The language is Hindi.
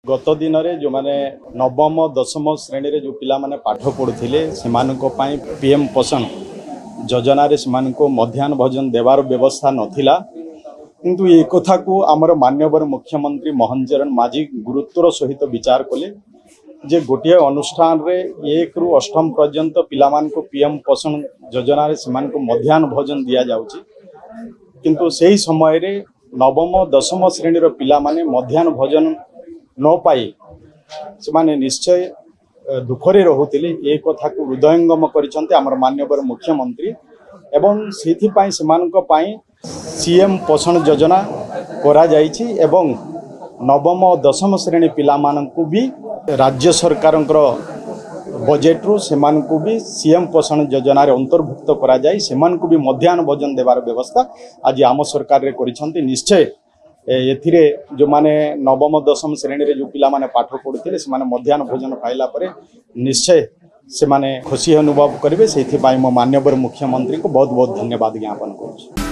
गत दिन में जो मैंने नवम दशम श्रेणी रे जो पिला माने पाठ पढ़ुथिले सेमानको पई पीएम पोषण योजना रे सेमानको मध्याह्न भोजन देवार व्यवस्था नथिला किंतु ए कथा को आमर माननीय मुख्यमंत्री मोहन चरण माझी गुरुत्वर सहित विचार कले जे गोटे अनुष्ठान रे 1 रु 8 पर्यंत पिला मानको पीएम पोषण योजना रे सेमानको मध्याह्न भोजन दिया जाउची किंतु सेही समय रे नवम दशम श्रेणी रो पिला माने मध्याह्न भोजन न पाई से निश्चय दुखरे रोते ये कथा को हृदयंगम कर माननीय मुख्यमंत्री एवं से सीएम पोषण योजना करा जाइछि एवं नवम दशम श्रेणी पिला माननकु भी राज्य सरकार बजेट रु सेमानकु भी सीएम पोषण योजना रे अंतर्भुक्त करा जाई सेमानकु भी मध्याह्न भोजन देवार व्यवस्था आज आम सरकार रे करिसंती। निश्चय एथिरे जो माने नवम दशम श्रेणी रे जो पिला माने पाठ पढ़ुथिले से माने मध्याह्न भोजन पाइला परे निश्चय से माने खुशी अनुभव करेंगे से मो माननीय मुख्यमंत्री को बहुत बहुत धन्यवाद ज्ञापन करूँ।